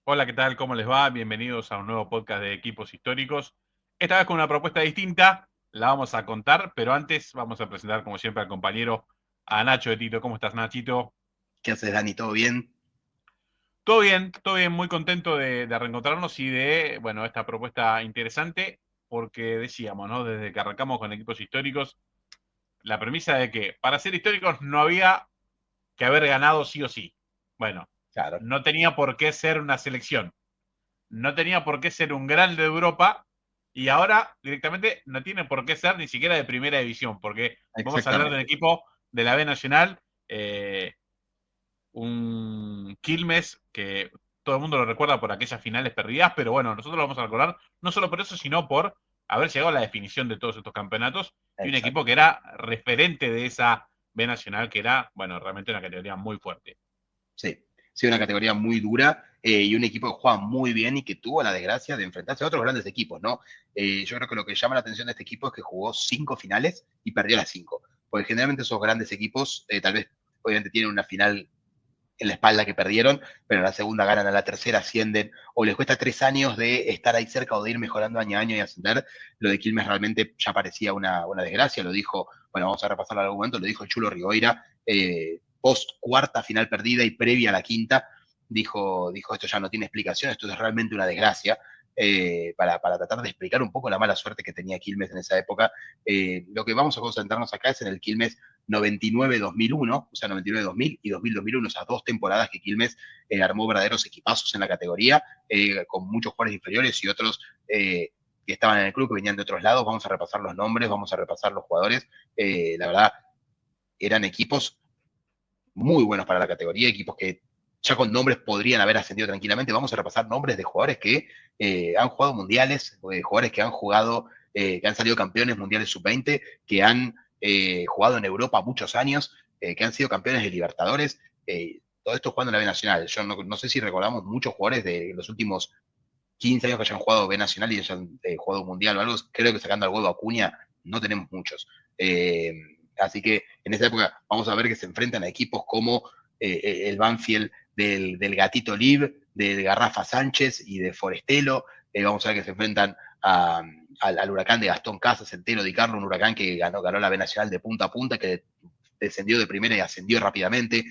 Hola, ¿qué tal? ¿Cómo les va? Bienvenidos a un nuevo podcast de Equipos Históricos. Esta vez con una propuesta distinta, la vamos a contar, pero antes vamos a presentar, como siempre, al compañero, a Nacho de Tito. ¿Cómo estás, Nachito? ¿Qué haces, Dani? ¿Todo bien? Todo bien, muy contento de reencontrarnos y de, bueno, esta propuesta interesante, porque decíamos, ¿no? Desde que arrancamos con Equipos Históricos, la premisa de que para ser históricos no había que haber ganado sí o sí. Bueno, Claro, no tenía por qué ser una selección, no tenía por qué ser un grande de Europa y ahora directamente no tiene por qué ser ni siquiera de primera división, porque vamos a hablar de un exactamente. equipo de la B Nacional, eh, un Quilmes que todo el mundo lo recuerda por aquellas finales perdidas, pero bueno, nosotros lo vamos a recordar no solo por eso, sino por haber llegado a la definición de todos estos campeonatos y un equipo que Exacto. era referente de esa B Nacional, que era, bueno, realmente una categoría muy fuerte. Sí, sí, una categoría muy dura y un equipo que juega muy bien y que tuvo la desgracia de enfrentarse a otros grandes equipos, ¿no? Yo creo que lo que llama la atención de este equipo es que jugó 5 finales y perdió las 5. Porque generalmente esos grandes equipos, tal vez, obviamente, tienen una final en la espalda que perdieron, pero en la segunda ganan, a la tercera ascienden, o les cuesta 3 años de estar ahí cerca o de ir mejorando año a año y ascender. Lo de Quilmes realmente ya parecía una desgracia, lo dijo, bueno, vamos a repasarlo en algún momento, lo dijo Chulo Rigoira, post cuarta final perdida y previa a la quinta, dijo esto ya no tiene explicación, esto es realmente una desgracia. Para tratar de explicar un poco la mala suerte que tenía Quilmes en esa época. Lo que vamos a concentrarnos acá es en el Quilmes 99-2001, o sea, 99-2000 y 2000-2001, esas 2 temporadas que Quilmes armó verdaderos equipazos en la categoría, con muchos jugadores inferiores y otros que estaban en el club, que venían de otros lados. Vamos a repasar los nombres, vamos a repasar los jugadores. La verdad, eran equipos muy buenos para la categoría, equipos que ya con nombres podrían haber ascendido tranquilamente. Vamos a repasar nombres de jugadores que han jugado mundiales, jugadores que han jugado, que han salido campeones mundiales sub-20, que han jugado en Europa muchos años, que han sido campeones de Libertadores. Todo esto jugando en la B Nacional. Yo no sé si recordamos muchos jugadores de los últimos 15 años que hayan jugado B Nacional y hayan jugado Mundial o algo. Creo que sacando al huevo Acuña, no tenemos muchos. Eh, Así que en esa época vamos a ver que se enfrentan a equipos como el Banfield del Gatito Liv, de Garrafa Sánchez y de Forestelo. Vamos a ver que se enfrentan al Huracán de Gastón Casas, Entero Di Carlo, un Huracán que ganó la B Nacional de punta a punta, que descendió de primera y ascendió rápidamente.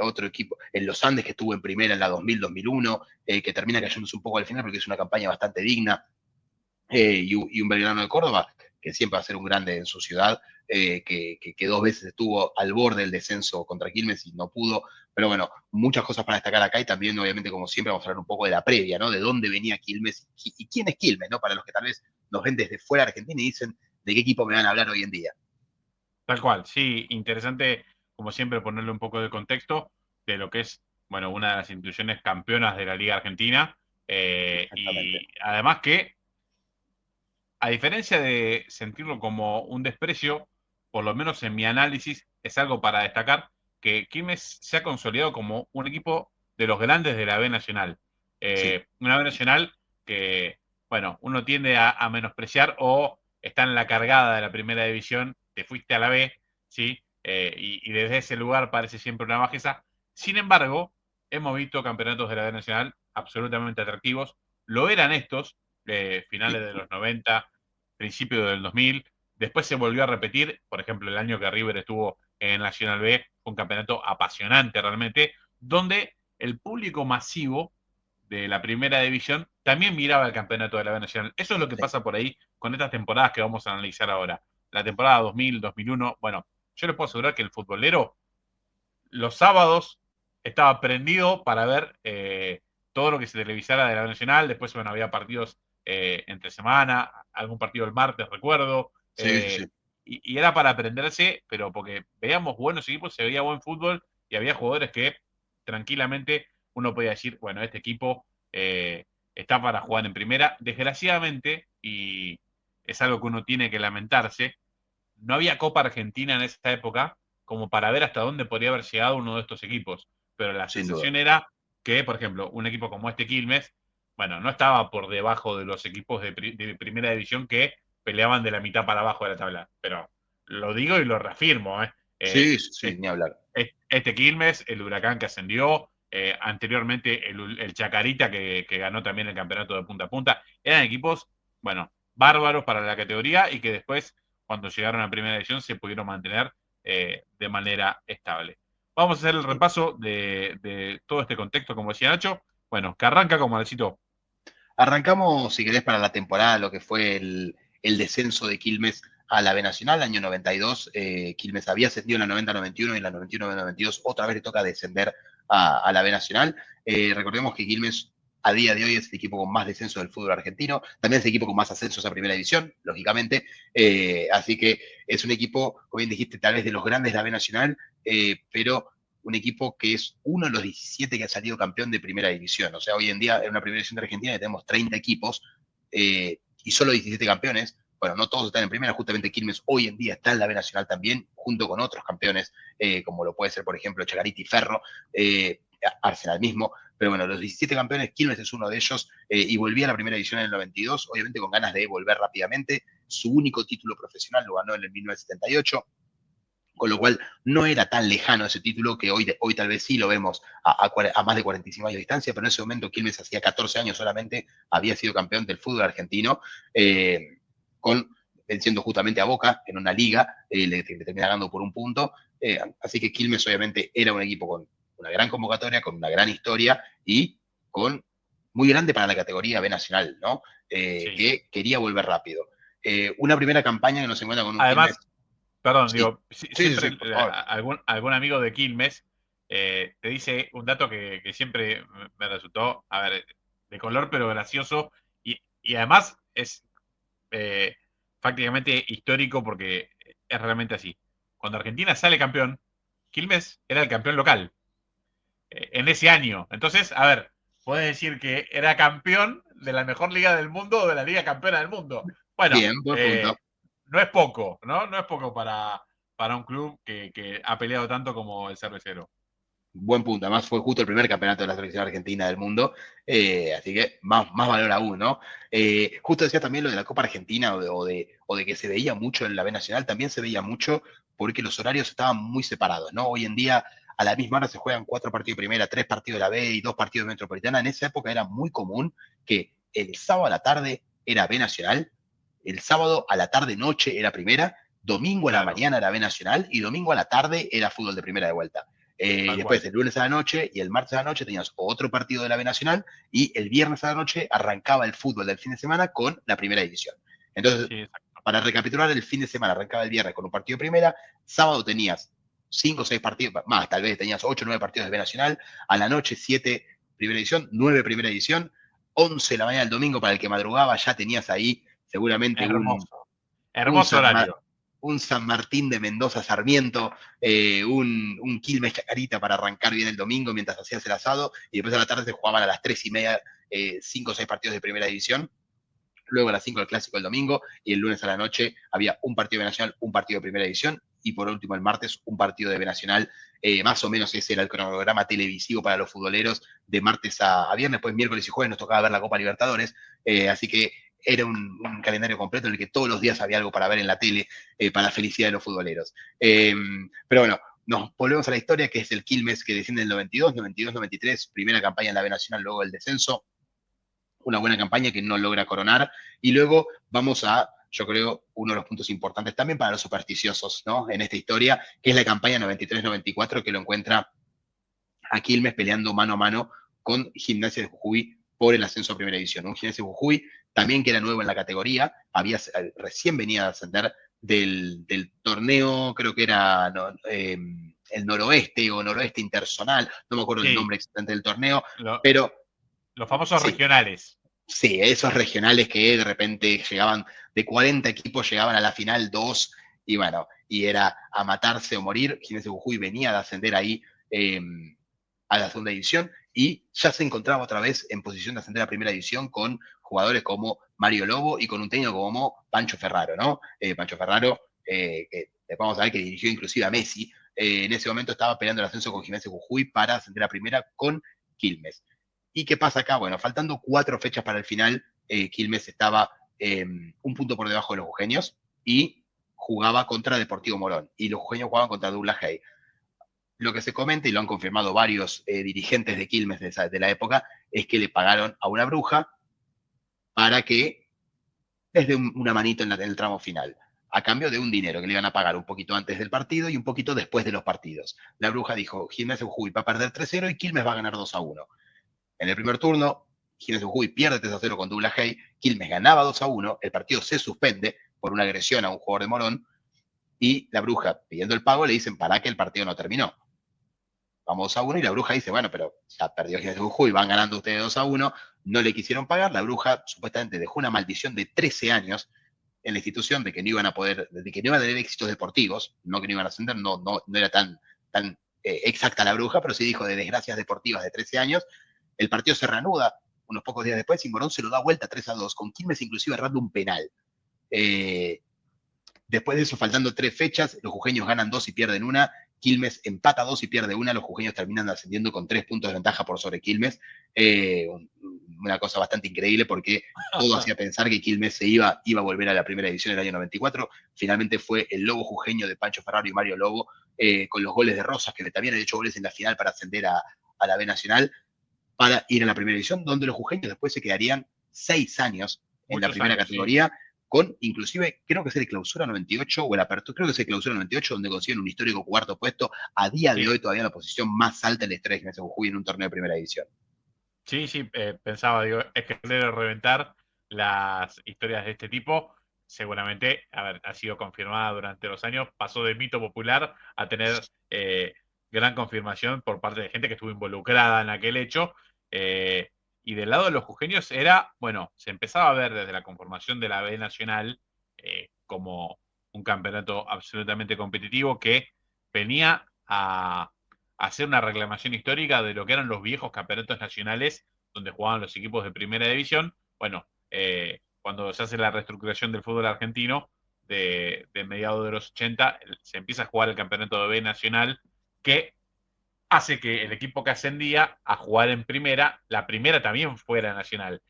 Otro equipo, en Los Andes, que estuvo en primera en la 2000-2001, que termina cayéndose un poco al final porque es una campaña bastante digna. Y un Belgrano de Córdoba, que siempre va a ser un grande en su ciudad, que 2 veces estuvo al borde del descenso contra Quilmes y no pudo. Pero bueno, muchas cosas para destacar acá y también, obviamente, como siempre, vamos a hablar un poco de la previa, ¿no? De dónde venía Quilmes y quién es Quilmes, ¿no? Para los que tal vez nos ven desde fuera de Argentina y dicen de qué equipo me van a hablar hoy en día. Tal cual, sí, interesante, como siempre, ponerle un poco de contexto de lo que es, bueno, una de las instituciones campeonas de la Liga Argentina. Y Exactamente. además que, a diferencia de sentirlo como un desprecio, por lo menos en mi análisis, es algo para destacar que Quilmes se ha consolidado como un equipo de los grandes de la B Nacional. Sí, Una B Nacional que, bueno, uno tiende a menospreciar o está en la cargada de la primera división, te fuiste a la B, ¿sí? Y desde ese lugar parece siempre una bajeza. Sin embargo, hemos visto campeonatos de la B Nacional absolutamente atractivos. Lo eran estos, finales sí, de los 90, principio del 2000. Después se volvió a repetir, por ejemplo, el año que River estuvo en Nacional B, fue un campeonato apasionante realmente, donde el público masivo de la primera división también miraba el campeonato de la B Nacional. Eso es lo que sí. pasa por ahí con estas temporadas que vamos a analizar ahora. La temporada 2000, 2001, bueno, yo les puedo asegurar que el futbolero los sábados estaba prendido para ver todo lo que se televisara de la Nacional. Después, bueno, había partidos entre semana, algún partido el martes, recuerdo. Sí, sí, sí. Y era para aprenderse, pero porque veíamos buenos equipos, se veía buen fútbol y había jugadores que tranquilamente uno podía decir, bueno, este equipo está para jugar en primera. Desgraciadamente, y es algo que uno tiene que lamentarse, no había Copa Argentina en esa época como para ver hasta dónde podría haber llegado uno de estos equipos. Pero la Sin duda. sensación era que, por ejemplo, un equipo como este Quilmes, bueno, no estaba por debajo de los equipos de primera división que peleaban de la mitad para abajo de la tabla. Pero lo digo y lo reafirmo, ¿eh? Sí, sí, sí, Eh, ni hablar. este Quilmes, el Huracán que ascendió, anteriormente el Chacarita, que ganó también el campeonato de punta a punta. Eran equipos, bueno, bárbaros para la categoría y que después, cuando llegaron a primera división, se pudieron mantener de manera estable. Vamos a hacer el repaso de todo este contexto, como decía Nacho. Bueno, que arranca como necesito. Arrancamos, si querés, para la temporada, lo que fue el descenso de Quilmes a la B Nacional, año 92. Quilmes había ascendido en la 90-91 y en la 91-92 otra vez le toca descender a la B Nacional. Recordemos que Quilmes a día de hoy es el equipo con más descenso del fútbol argentino, también es el equipo con más ascensos a primera división, lógicamente. Así que es un equipo, como bien dijiste, tal vez de los grandes de la B Nacional, pero un equipo que es uno de los 17 que ha salido campeón de primera división. O sea, hoy en día en una primera división de Argentina tenemos 30 equipos y solo 17 campeones. Bueno, no todos están en primera, justamente Quilmes hoy en día está en la B Nacional también, junto con otros campeones, como lo puede ser, por ejemplo, Chacarita y Ferro, Arsenal mismo. Pero bueno, los 17 campeones, Quilmes es uno de ellos y volvía a la primera división en el 92, obviamente con ganas de volver rápidamente. Su único título profesional lo ganó en el 1978, con lo cual no era tan lejano ese título que hoy tal vez sí lo vemos a más de 45 años de distancia, pero en ese momento Quilmes hacía 14 años solamente, había sido campeón del fútbol argentino, con venciendo justamente a Boca en una liga, le termina ganando por un punto, así que Quilmes obviamente era un equipo con una gran convocatoria, con una gran historia y con muy grande para la categoría B Nacional, ¿no? Sí. Que quería volver rápido. Una primera campaña que nos encuentra con un Además, Quilmes. perdón, Sí, digo, sí, siempre por favor. algún amigo de Quilmes te dice un dato que siempre me resultó, a ver, de color pero gracioso y además es eh, prácticamente histórico porque es realmente así. Cuando Argentina sale campeón, Quilmes era el campeón local en ese año. Entonces, a ver, puedes decir que era campeón de la mejor liga del mundo o de la liga campeona del mundo. Bueno, Bien, buen punto. no es poco, ¿no? No es poco para un club que ha peleado tanto como el Cervecero. Buen punto. Además, fue justo el primer campeonato de la selección argentina del mundo. Así que más valor aún, ¿no? Justo decía también lo de la Copa Argentina o de que se veía mucho en la B Nacional. También se veía mucho porque los horarios estaban muy separados, ¿no? Hoy en día, a la misma hora se juegan 4 partidos de primera, 3 partidos de la B y 2 partidos de Metropolitana. En esa época era muy común que el sábado a la tarde era B Nacional, el sábado a la tarde-noche era primera, domingo a la Claro, mañana era B Nacional y domingo a la tarde era fútbol de primera de vuelta. Y tal después, cual. el lunes a la noche y el martes a la noche tenías otro partido de la B Nacional y el viernes a la noche arrancaba el fútbol del fin de semana con la primera división. Entonces, Sí, exacto. para recapitular, el fin de semana arrancaba el viernes con un partido de primera, sábado tenías 5 o 6 partidos, más, tal vez tenías 8 o 9 partidos de B Nacional, a la noche 7 primera edición, 9 primera edición, 11 de la mañana del domingo para el que madrugaba, ya tenías ahí seguramente Hermoso. un Hermoso San, horario. un San Martín de Mendoza Sarmiento, un Quilmes Chacarita para arrancar bien el domingo mientras hacías el asado, y después a la tarde se jugaban a las 3:30, 5 o 6 partidos de primera división. Luego a las 5 el clásico el domingo, y el lunes a la noche había un partido de Nacional, un partido de primera división, y por último el martes un partido de B Nacional. Más o menos ese era el cronograma televisivo para los futboleros de martes a viernes, pues miércoles y jueves nos tocaba ver la Copa Libertadores, así que era un calendario completo en el que todos los días había algo para ver en la tele, para la felicidad de los futboleros. Pero bueno, nos volvemos a la historia, que es el Quilmes que desciende en el 92-93, primera campaña en la B Nacional, luego el descenso, una buena campaña que no logra coronar. Y luego vamos a, yo creo, uno de los puntos importantes también para los supersticiosos, ¿no? En esta historia, que es la campaña 93-94, que lo encuentra a Quilmes peleando mano a mano con Gimnasia de Jujuy por el ascenso a primera división. Un Gimnasia de Jujuy también que era nuevo en la categoría, recién venía a ascender del torneo, creo que era el noroeste o noroeste interzonal, no me acuerdo el Sí, nombre exactamente del torneo, lo- pero los famosos sí, regionales. sí, esos regionales que de repente llegaban, de 40 equipos llegaban a la final 2, y bueno, y era a matarse o morir. Ginés de Jujuy venía de ascender ahí eh, a la segunda división y ya se encontraba otra vez en posición de ascender a primera división con jugadores como Mario Lobo y con un técnico como Pancho Ferraro, ¿no? Pancho Ferraro, que vamos a ver que dirigió inclusive a Messi, en ese momento estaba peleando el ascenso con Gimnasia de Jujuy para ascender a primera con Quilmes. ¿Y qué pasa acá? Bueno, faltando 4 fechas para el final, Quilmes estaba un punto por debajo de los jujeños y jugaba contra Deportivo Morón. Y los jujeños jugaban contra Douglas Hay. Lo que se comenta, y lo han confirmado varios dirigentes de Quilmes de la época, es que le pagaron a una bruja para que les dé una manito en el tramo final, a cambio de un dinero que le iban a pagar un poquito antes del partido y un poquito después de los partidos. La bruja dijo, Gimnasia de Jujuy va a perder 3-0 y Quilmes va a ganar 2-1. En el primer turno, Gimnasia de Jujuy pierde 3-0 con Douglas Hay, Quilmes ganaba 2-1, el partido se suspende por una agresión a un jugador de Morón, y la bruja, pidiendo el pago, le dicen, para que el partido no terminó. Vamos 2-1, y la bruja dice, bueno, pero ya perdió Gimnasia de Jujuy, van ganando ustedes 2-1, no le quisieron pagar, la bruja supuestamente dejó una maldición de 13 años en la institución de que no iban a poder, de que no iban a tener éxitos deportivos, no que no iban a ascender, no era tan exacta la bruja, pero sí dijo de desgracias deportivas de 13 años. El partido se reanuda unos pocos días después y Morón se lo da vuelta 3-2, con Quilmes inclusive errando un penal. Después de eso, faltando 3 fechas, los jujeños ganan 2 y pierden una. Quilmes empata 2 y pierde una. Los jujeños terminan ascendiendo con 3 puntos de ventaja por sobre Quilmes. Una cosa bastante increíble porque todo hacía pensar que Quilmes se iba a volver a la primera división en el año 94. Finalmente fue el Lobo jujeño de Pancho Ferraro y Mario Lobo, con los goles de Rosas, que también han hecho goles en la final para ascender a la B Nacional, para ir a la primera división, donde los jujeños después se quedarían 6 años en la Muchos primera años, sí. categoría, con inclusive, creo que es el clausura 98 o el apertura, creo que es el clausura 98, donde consiguen un histórico cuarto puesto, a día de Sí, hoy todavía en la posición más alta en la historia de Gimnasia Jujuy en un torneo de primera división. sí, sí, pensaba, digo, es que debe reventar las historias de este tipo. Seguramente, a ver, ha sido confirmada durante los años, pasó de mito popular a tener gran confirmación por parte de gente que estuvo involucrada en aquel hecho. Y del lado de los jujeños era, bueno, se empezaba a ver desde la conformación de la B Nacional como un campeonato absolutamente competitivo que venía a hacer una reclamación histórica de lo que eran los viejos campeonatos nacionales donde jugaban los equipos de primera división. Bueno, cuando se hace la reestructuración del fútbol argentino de mediados de los 80, se empieza a jugar el campeonato de B nacional que hace que el equipo que ascendía a jugar en primera, la primera también fuera nacional.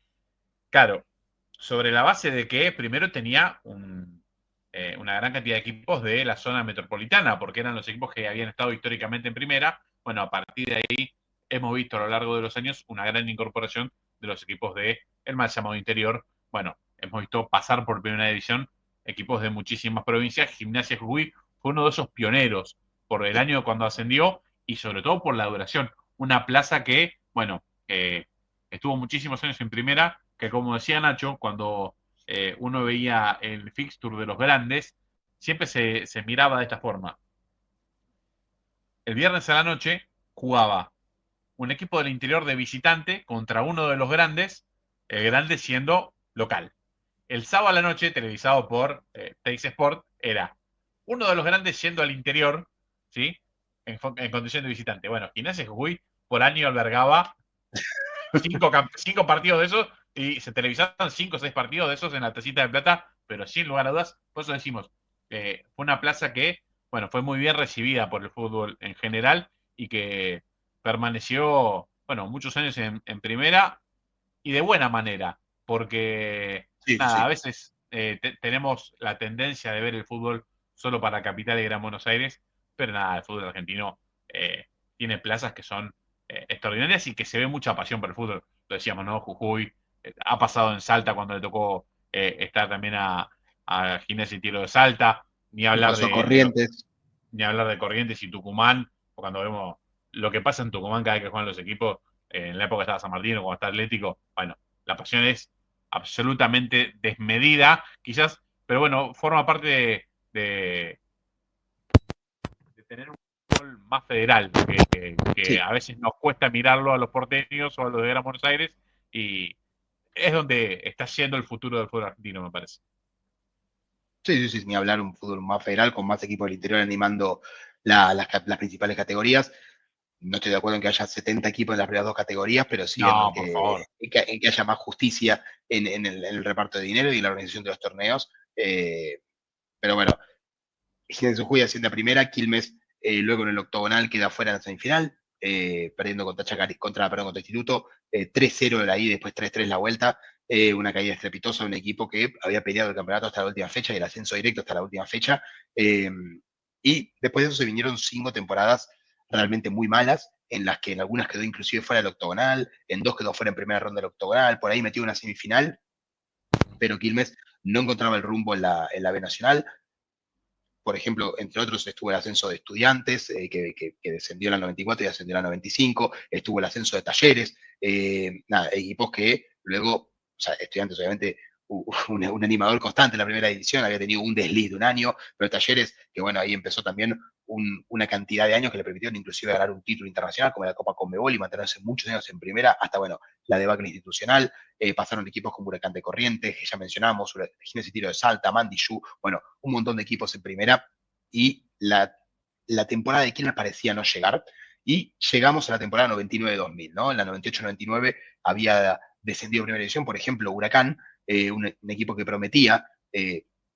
Claro, sobre la base de que primero tenía una gran cantidad de equipos de la zona metropolitana, porque eran los equipos que habían estado históricamente en primera. Bueno, a partir de ahí hemos visto a lo largo de los años una gran incorporación de los equipos de el mal llamado interior. Bueno, hemos visto pasar por primera división equipos de muchísimas provincias. Gimnasia Jujuy fue uno de esos pioneros por el año cuando ascendió y sobre todo por la duración. Una plaza que, bueno, estuvo muchísimos años en primera, que como decía Nacho, cuando uno veía el fixture de los grandes, siempre se miraba de esta forma. El viernes a la noche jugaba un equipo del interior de visitante contra uno de los grandes, el grande siendo local. El sábado a la noche, televisado por Teis Sport, era uno de los grandes yendo al interior, ¿sí? En condición de visitante. Bueno, Gimnasia Jujuy por año albergaba 5 partidos de esos y se televisaban 5 o 6 partidos de esos en la tacita de plata, pero sin lugar a dudas, por eso decimos, fue una plaza que, bueno, fue muy bien recibida por el fútbol en general y que permaneció, bueno, muchos años en primera y de buena manera, porque, Sí, sí, nada, a sí. veces tenemos la tendencia de ver el fútbol solo para Capital y Gran Buenos Aires, pero nada, el fútbol argentino tiene plazas que son extraordinarias y que se ve mucha pasión por el fútbol. Lo decíamos, ¿no? Jujuy ha pasado en Salta cuando le tocó estar también a Gimnasia y Tiro de Salta, ni Nos hablar pasó Corrientes. ni hablar de Corrientes y Tucumán, o cuando vemos lo que pasa en Tucumán cada vez que juegan los equipos, en la época que estaba San Martín o cuando está Atlético, bueno, la pasión es absolutamente desmedida, quizás, pero bueno, forma parte de tener un fútbol más federal, que Sí, a veces nos cuesta mirarlo a los porteños o a los de Gran Buenos Aires, y es donde está yendo el futuro del fútbol argentino, me parece. sí, sí, sí, ni hablar, un fútbol más federal, con más equipos del interior animando las principales categorías. No estoy de acuerdo en que haya 70 equipos en las primeras 2 categorías, pero sí No, por favor. en que haya más justicia en el reparto de dinero y en la organización de los torneos. Pero bueno, Gimnasia Jujuy asciende a primera, Quilmes luego en el octogonal queda fuera en la semifinal, perdiendo contra Instituto, 3-0 la ida, después 3-3 la vuelta, una caída estrepitosa de un equipo que había peleado el campeonato hasta la última fecha y el ascenso directo hasta la última fecha. Y después de eso se vinieron 5 temporadas realmente muy malas, en las que en algunas quedó inclusive fuera del octogonal, en 2 quedó fuera en primera ronda del octogonal, por ahí metió una semifinal, pero Quilmes no encontraba el rumbo en la B Nacional. Por ejemplo, entre otros, estuvo el ascenso de Estudiantes, que descendió en la 94 y ascendió en la 95, estuvo el ascenso de Talleres, nada, equipos que luego, o sea, Estudiantes obviamente un animador constante en la primera división, había tenido un desliz de un año, pero Talleres, que bueno, ahí empezó también una cantidad de años que le permitieron inclusive ganar un título internacional como la Copa Conmebol y mantenerse muchos años en primera, hasta bueno, la debacle institucional, pasaron equipos como Huracán de Corrientes, que ya mencionamos, Gimnasia y Tiro de Salta, Mandiyú, bueno, un montón de equipos en primera, y la temporada de Quilmes parecía no llegar, y llegamos a la temporada 99-2000, ¿no? En la 98-99 había descendido a primera división, por ejemplo, Huracán, un equipo que prometía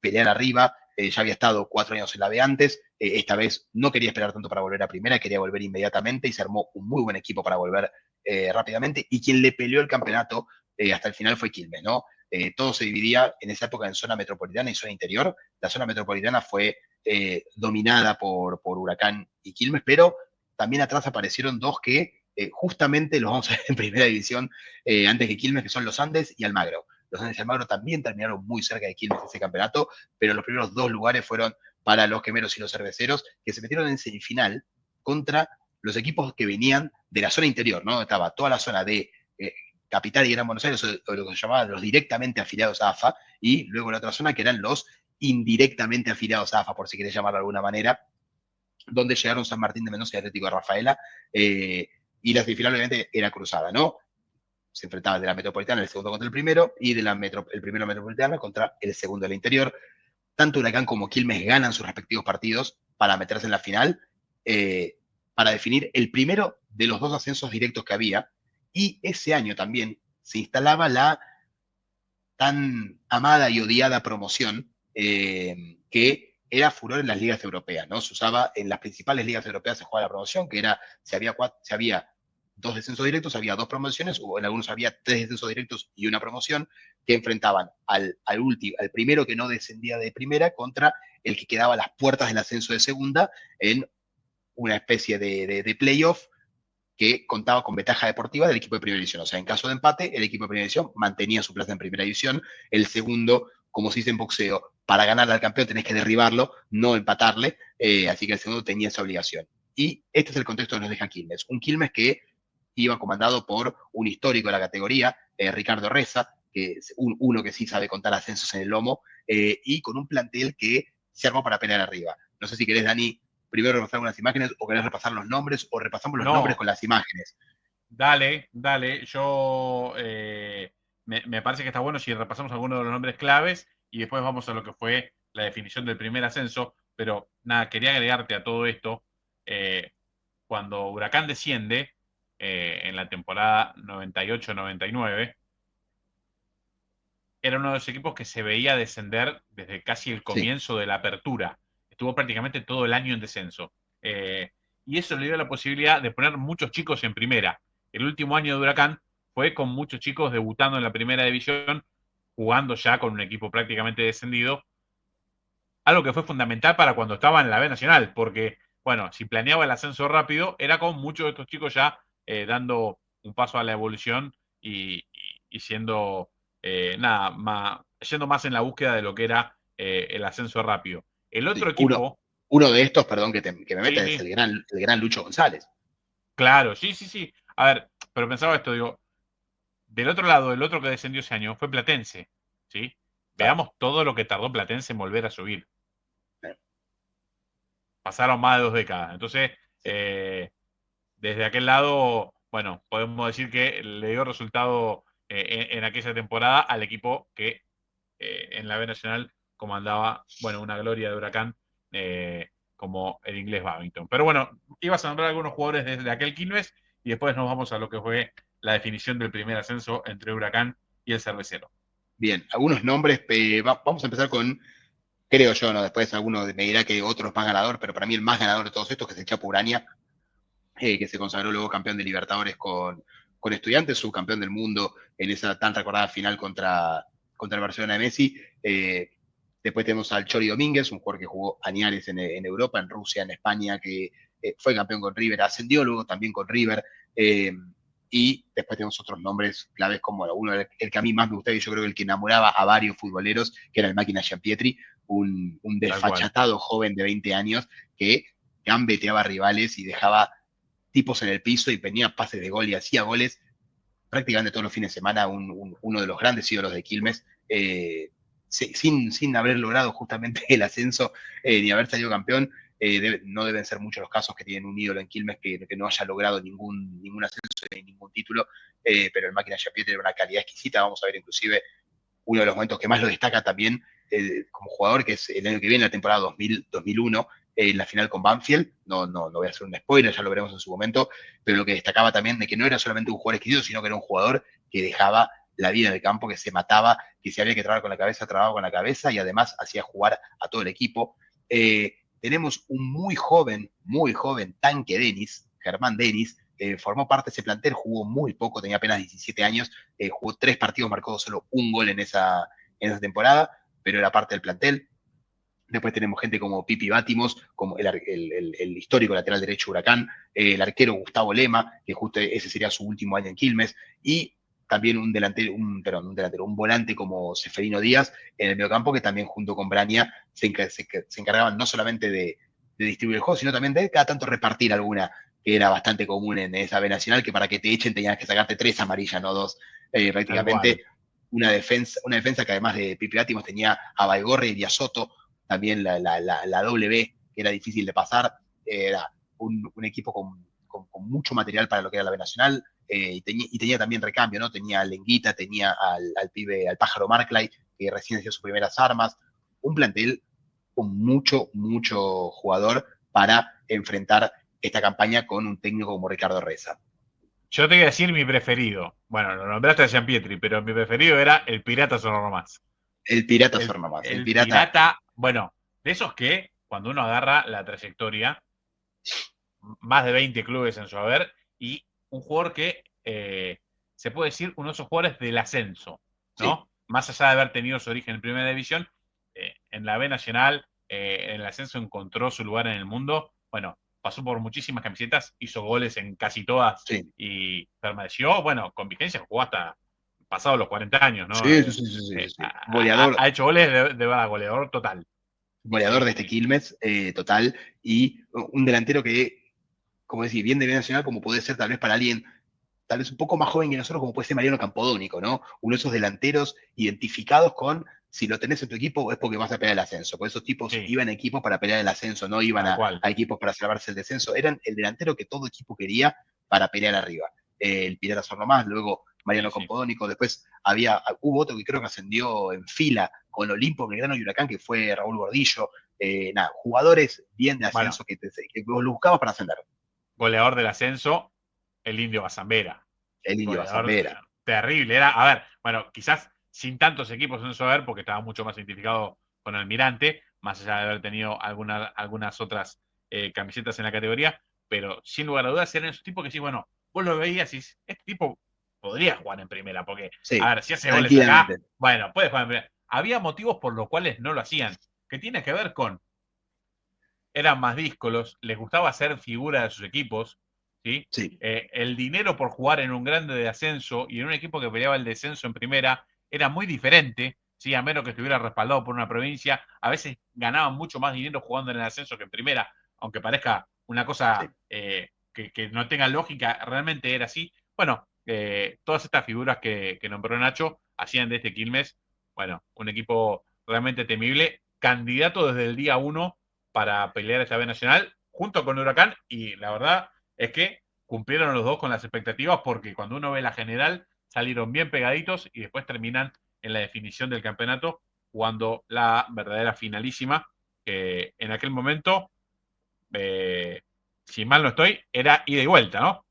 pelear arriba, ya había estado 4 años en la B antes, esta vez no quería esperar tanto para volver a primera, quería volver inmediatamente y se armó un muy buen equipo para volver rápidamente, y quien le peleó el campeonato hasta el final fue Quilmes, ¿no? Todo se dividía en esa época en zona metropolitana y zona interior. La zona metropolitana fue dominada por Huracán y Quilmes, pero también atrás aparecieron dos que justamente los vamos a ver en primera división antes que Quilmes, que son los Andes y Almagro. Los Andes y Almagro también terminaron muy cerca de Quilmes ese campeonato, pero los primeros 2 lugares fueron para los Quemeros y los Cerveceros, que se metieron en semifinal contra los equipos que venían de la zona interior, ¿no? Estaba toda la zona de Capital y Gran Buenos Aires, o lo que se llamaban los directamente afiliados a AFA, y luego la otra zona que eran los indirectamente afiliados a AFA, por si querés llamarlo de alguna manera, donde llegaron San Martín de Mendoza y Atlético de Rafaela, y la semifinal obviamente era cruzada, ¿no? Se enfrentaban de la Metropolitana el segundo contra el primero, y de el primero Metropolitana contra el segundo del interior. Tanto Huracán como Quilmes ganan sus respectivos partidos para meterse en la final, para definir el primero de los 2 ascensos directos que había, y ese año también se instalaba la tan amada y odiada promoción que era furor en las ligas europeas, ¿no? Se usaba en las principales ligas europeas, se jugaba la promoción, que era, si había 2 descensos directos, había 2 promociones, o en algunos había 3 descensos directos y una promoción, que enfrentaban al primero que no descendía de primera contra el que quedaba a las puertas del ascenso de segunda en una especie de playoff que contaba con ventaja deportiva del equipo de primera división. O sea, en caso de empate, el equipo de primera división mantenía su plaza en primera división. El segundo, como se dice en boxeo, para ganarle al campeón tenés que derribarlo, no empatarle. Así que el segundo tenía esa obligación. Y este es el contexto que nos deja Quilmes. Un Quilmes que iba comandado por un histórico de la categoría, Ricardo Reza, que es uno que sí sabe contar ascensos en el lomo, y con un plantel que se armó para pelear arriba. No sé si querés, Dani, primero repasar algunas imágenes, o querés repasar los nombres, o repasamos los nombres No, con las imágenes. dale, dale. Yo me parece que está bueno si repasamos algunos de los nombres claves y después vamos a lo que fue la definición del primer ascenso. Pero nada, quería agregarte a todo esto. eh, Cuando Huracán desciende en la temporada 98-99, era uno de los equipos que se veía descender desde casi el Sí, comienzo de la apertura. Estuvo prácticamente todo el año en descenso. Y eso le dio la posibilidad de poner muchos chicos en primera. El último año de Huracán fue con muchos chicos debutando en la primera división, jugando ya con un equipo prácticamente descendido, algo que fue fundamental para cuando estaba en la B Nacional, porque, bueno, si planeaba el ascenso rápido, era con muchos de estos chicos ya dando un paso a la evolución y siendo, nada, yendo más en la búsqueda de lo que era el ascenso rápido. El otro sí. equipo, Uno de estos, perdón que me meta, es sí, el gran Lucho González. claro, sí, sí, sí. A ver, pero pensaba esto, digo, del otro lado, el otro que descendió ese año fue Platense, ¿sí? Exacto. Veamos todo lo que tardó Platense en volver a subir. Pasaron más de 2 décadas. Entonces, Sí. desde aquel lado, bueno, podemos decir que le dio resultado en aquella temporada al equipo que en la B Nacional comandaba, bueno, una gloria de Huracán como el inglés Babington. Pero bueno, ibas a nombrar algunos jugadores desde aquel Quilmes y después nos vamos a lo que fue la definición del primer ascenso entre Huracán y el Cervecero. Bien, algunos nombres, vamos a empezar con, creo yo, ¿no? Después alguno me dirá que otro es más ganador, pero para mí el más ganador de todos estos, que es el Chapo Urania, que se consagró luego campeón de Libertadores con Estudiantes, subcampeón del mundo en esa tan recordada final contra el Barcelona de Messi. Después tenemos al Chori Domínguez, un jugador que jugó añares en Europa, en Rusia, en España, que fue campeón con River, ascendió luego también con River, y después tenemos otros nombres claves como uno, el que a mí más me gustaba y yo creo que el que enamoraba a varios futboleros, que era el Máquina Giampietri, un Tal cual. desfachatado joven de 20 años que gambeteaba rivales y dejaba tipos en el piso y venía pases de gol y hacía goles prácticamente todos los fines de semana, uno de los grandes ídolos de Quilmes, sin haber logrado justamente el ascenso ni haber salido campeón. No deben ser muchos los casos que tienen un ídolo en Quilmes que no haya logrado ningún ascenso ni ningún título, pero el Máquina Chapier tiene una calidad exquisita. Vamos a ver inclusive uno de los momentos que más lo destaca también como jugador, que es el año que viene, la temporada 2001, en la final con Banfield. No voy a hacer un spoiler, ya lo veremos en su momento, pero lo que destacaba también de que no era solamente un jugador exquisito, sino que era un jugador que dejaba la vida en el campo, que se mataba, que si había que trabar con la cabeza, trababa con la cabeza y además hacía jugar a todo el equipo. Tenemos un muy joven Tanque Denis, Germán Denis, formó parte de ese plantel, jugó muy poco, tenía apenas 17 años, jugó 3 partidos, marcó solo un gol en esa temporada, pero era parte del plantel. Después tenemos gente como Pipi Bátimos, como el histórico lateral derecho Huracán, el arquero Gustavo Lema, que justo ese sería su último año en Quilmes, y también un volante como Seferino Díaz en el mediocampo, que también junto con Braña se encargaban no solamente de distribuir el juego, sino también de cada tanto repartir alguna, que era bastante común en esa B Nacional, que para que te echen tenías que sacarte 3 amarillas, no 2, Tal cual. prácticamente una defensa que además de Pipi Bátimos tenía a Baigorri y a Soto, también la W, que era difícil de pasar, era un equipo con mucho material para lo que era la B Nacional, y tenía también recambio, ¿no? Tenía a Lenguita, tenía al pibe, al pájaro Markley, que recién hacía sus primeras armas, un plantel con mucho jugador para enfrentar esta campaña con un técnico como Ricardo Reza. Yo te voy a decir mi preferido. Bueno, lo nombraste a Gianpietri, pero mi preferido era el Pirata Sonoromás. El Pirata El, Sornomás, el el Pirata, Pirata, bueno, de esos que cuando uno agarra la trayectoria, más de 20 clubes en su haber, y un jugador que se puede decir uno de esos jugadores del ascenso, sí, ¿no? Más allá de haber tenido su origen en Primera División, en la B Nacional, en el ascenso encontró su lugar en el mundo. Bueno, pasó por muchísimas camisetas, hizo goles en casi todas sí, y permaneció, bueno, con vigencia, jugó hasta pasados los 40 años, ¿no? sí, sí, sí, sí, sí, sí. Ha hecho goles de verdad, goleador total. Goleador de este Eh, Quilmes, total, y un delantero que, como decir, bien de bien nacional, como puede ser tal vez para alguien tal vez un poco más joven que nosotros, como puede ser Mariano Campodónico, ¿no? Uno de esos delanteros identificados con, si lo tenés en tu equipo es porque vas a pelear el ascenso. Por esos tipos sí, iban a equipos para pelear el ascenso, no iban tal a, cual. a equipos para salvarse el descenso. Eran el delantero que todo equipo quería para pelear arriba. El Pirata Sornomás, luego Sí, Mariano sí. Campodónico, después hubo otro que creo que ascendió en fila con Olimpo, Belgrano y Huracán, que fue Raúl Gordillo. Nada, jugadores bien de Bueno, ascenso que vos lo buscabas para ascender. goleador del ascenso, el Indio Bazambera. El Indio Goleador Bazambera. terrible. Era, a ver, bueno, quizás sin tantos equipos en su haber, porque estaba mucho más identificado con Almirante, más allá de haber tenido algunas otras camisetas en la categoría, pero sin lugar a dudas eran esos tipos que sí, bueno, vos lo veías y este tipo podría jugar en primera, porque, a Sí, ver, si hace goles acá, tranquilamente. bueno, puede jugar en primera. Había motivos por los cuales no lo hacían, que tiene que ver con eran más díscolos, les gustaba hacer figura de sus equipos, ¿sí? Sí, El dinero por jugar en un grande de ascenso y en un equipo que peleaba el descenso en primera era muy diferente, ¿sí? A menos que estuviera respaldado por una provincia, a veces ganaban mucho más dinero jugando en el ascenso que en primera, aunque parezca una sí. cosa que no tenga lógica, realmente era así. Bueno, todas estas figuras que nombró Nacho hacían de este Quilmes, bueno, un equipo realmente temible, candidato desde el día uno para pelear esta B Nacional junto con Huracán y la verdad es que cumplieron los dos con las expectativas porque cuando uno ve la general salieron bien pegaditos y después terminan en la definición del campeonato jugando la verdadera finalísima que en aquel momento, eh, si mal no estoy, era ida y vuelta, ¿no?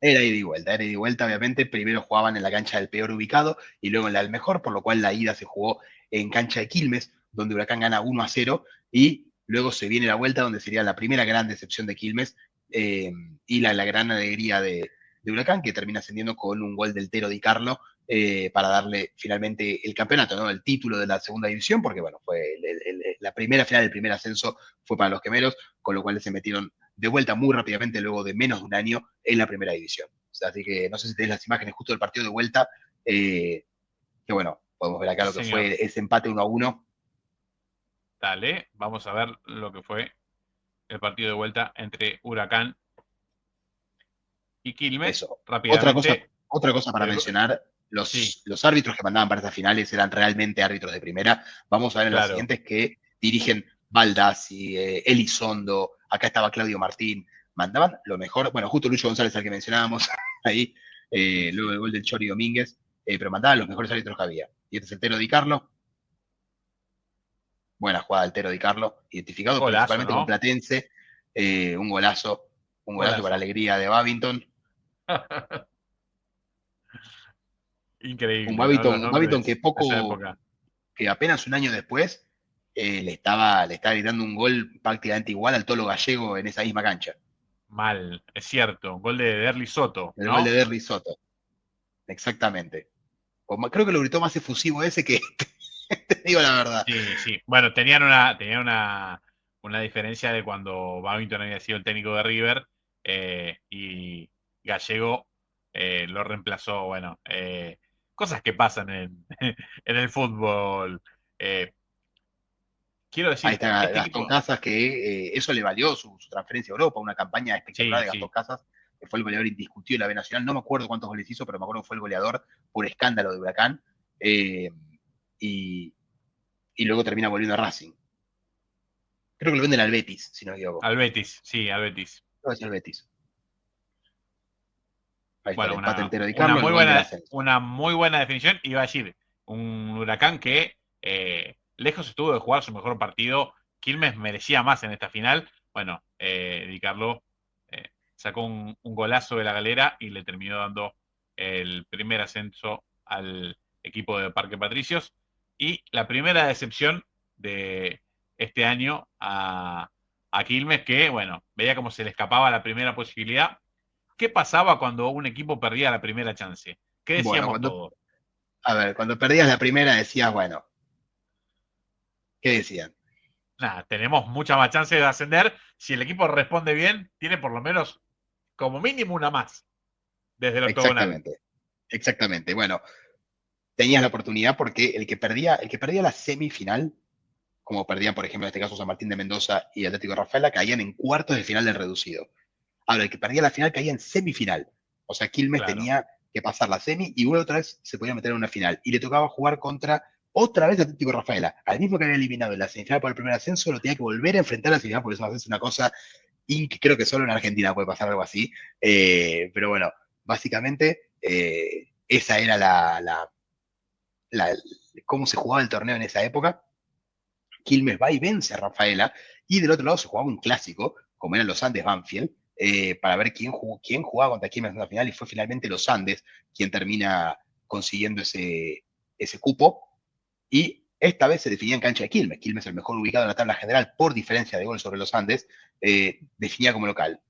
Era ida y vuelta, obviamente. Primero jugaban en la cancha del peor ubicado y luego en la del mejor, por lo cual la ida se jugó en cancha de Quilmes, donde Huracán gana 1-0, y luego se viene la vuelta, donde sería la primera gran decepción de Quilmes, eh, y la gran alegría de Huracán, que termina ascendiendo con un gol del Tero Di Carlo, para darle finalmente el campeonato, ¿no? El título de la segunda división, porque bueno, fue la primera final del primer ascenso fue para los gemelos, con lo cual se metieron de vuelta muy rápidamente luego de menos de un año en la primera división. O sea, así que no sé si tenés las imágenes justo del partido de vuelta, que bueno, podemos ver acá Sí, lo que señor. fue ese empate 1-1. Dale, vamos a ver lo que fue el partido de vuelta entre Huracán y Quilmes. Eso. Rápidamente, Otra cosa para el mencionar, sí, los árbitros que mandaban para estas finales eran realmente árbitros de primera. Vamos a ver en las claro. siguientes que dirigen Baldassi, Elizondo, acá estaba Claudio Martín, mandaban lo mejor, bueno, justo Lucho González al que mencionábamos ahí, Sí, luego sí. del gol del Chori Domínguez, pero mandaban los mejores árbitros que había. Y este es el Tero Di Carlo, buena jugada del Tero Di Carlo, identificado Golazo, principalmente con ¿no? Platense, un golazo para Golazo. alegría de Babington. Increíble, ¿no? Los Un Babington nombres de esa época. que apenas un año después le estaba gritando un gol prácticamente igual al Tolo Gallego en esa misma cancha. Mal, es cierto. Gol de Derly Soto, El gol de ¿no? Derry Soto, exactamente. Creo que lo gritó más efusivo ese que, te digo la verdad. Sí, sí. Bueno, tenían una diferencia de cuando Babington había sido el técnico de River y Gallego lo reemplazó. Bueno, cosas que pasan en el fútbol. Eh, quiero Ahí decir, está este Gastón equipo, Casas, que eso le valió su transferencia a Europa, una campaña espectacular sí, de Gastón sí, Casas, que fue el goleador indiscutible de la B Nacional. No me acuerdo cuántos goles hizo, pero me acuerdo que fue el goleador por escándalo de Huracán. Eh, y, y luego termina volviendo a Racing. Creo que lo venden al Betis, si no me equivoco. al Betis, sí, al Betis. Creo que es el Betis. Ahí está el Bueno, empate entero de Carlos, el gol del ascenso. una muy buena definición. Iba a decir, un Huracán que lejos estuvo de jugar su mejor partido. Quilmes merecía más en esta final. Bueno, Di Carlo sacó un golazo de la galera y le terminó dando el primer ascenso al equipo de Parque Patricios. Y la primera decepción de este año a Quilmes, que, bueno, veía cómo se le escapaba la primera posibilidad. ¿Qué pasaba cuando un equipo perdía la primera chance? ¿Qué Bueno, decíamos todos? cuando perdías la primera decías, bueno, ¿qué decían? Nada, tenemos muchas más chances de ascender. Si el equipo responde bien, tiene por lo menos como mínimo una más desde el octogonal. Exactamente, exactamente. Bueno, tenías la oportunidad porque el que perdía la semifinal, como perdían, por ejemplo, en este caso San Martín de Mendoza y Atlético de Rafaela, caían en cuartos de final del reducido. Ahora, el que perdía la final caía en semifinal. O sea, Quilmes Claro, tenía que pasar la semi y luego otra vez se podía meter en una final. Y le tocaba jugar contra otra vez Atlético de Rafaela. Al mismo que había eliminado en la semifinal por el primer ascenso, lo tenía que volver a enfrentar a la semifinal, porque eso es una cosa y que creo que solo en Argentina puede pasar algo así. Pero bueno, básicamente esa era la, cómo se jugaba el torneo en esa época. Quilmes va y vence a Rafaela, y del otro lado se jugaba un clásico, como eran los Andes Banfield, para ver quién jugaba contra Quilmes en la final, y fue finalmente los Andes quien termina consiguiendo ese cupo, y esta vez se definía en cancha de Quilmes. Quilmes, el mejor ubicado en la tabla general por diferencia de gol sobre los Andes, definía como local.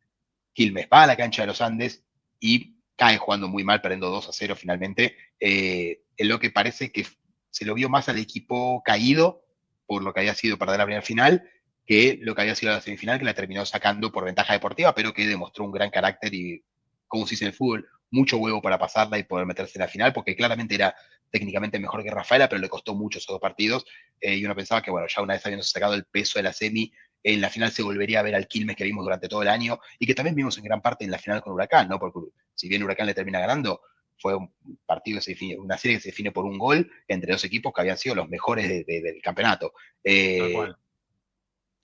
Quilmes va a la cancha de los Andes y cae jugando muy mal, perdiendo 2-0 finalmente, en lo que parece que se lo vio más al equipo caído por lo que había sido perder la primera final, que lo que había sido la semifinal, que la terminó sacando por ventaja deportiva, pero que demostró un gran carácter y, como se dice en el fútbol, mucho huevo para pasarla y poder meterse en la final, porque claramente era técnicamente mejor que Rafaela, pero le costó mucho esos dos partidos, y uno pensaba que, bueno, ya una vez habiendo sacado el peso de la semi, en la final se volvería a ver al Quilmes que vimos durante todo el año y que también vimos en gran parte en la final con Huracán, ¿no? Porque si bien Huracán le termina ganando, fue un partido que se define, una serie que se define por un gol entre dos equipos que habían sido los mejores del campeonato. tal En cual.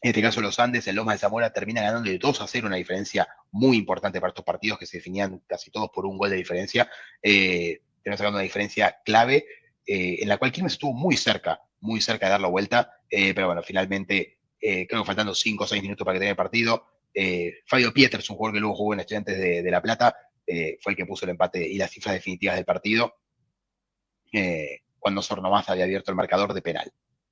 este caso, los Andes, en Loma de Zamora, termina ganando de 2-0, una diferencia muy importante para estos partidos que se definían casi todos por un gol de diferencia. Terminó sacando una diferencia clave, en la cual Quilmes estuvo muy cerca de dar la vuelta, pero bueno, finalmente, creo que faltando 5 o 6 minutos para que tenga el partido, Fabio Pieters, un jugador que luego jugó en Estudiantes de La Plata, fue el que puso el empate y las cifras definitivas del partido, cuando Sornomás había abierto el marcador de penal.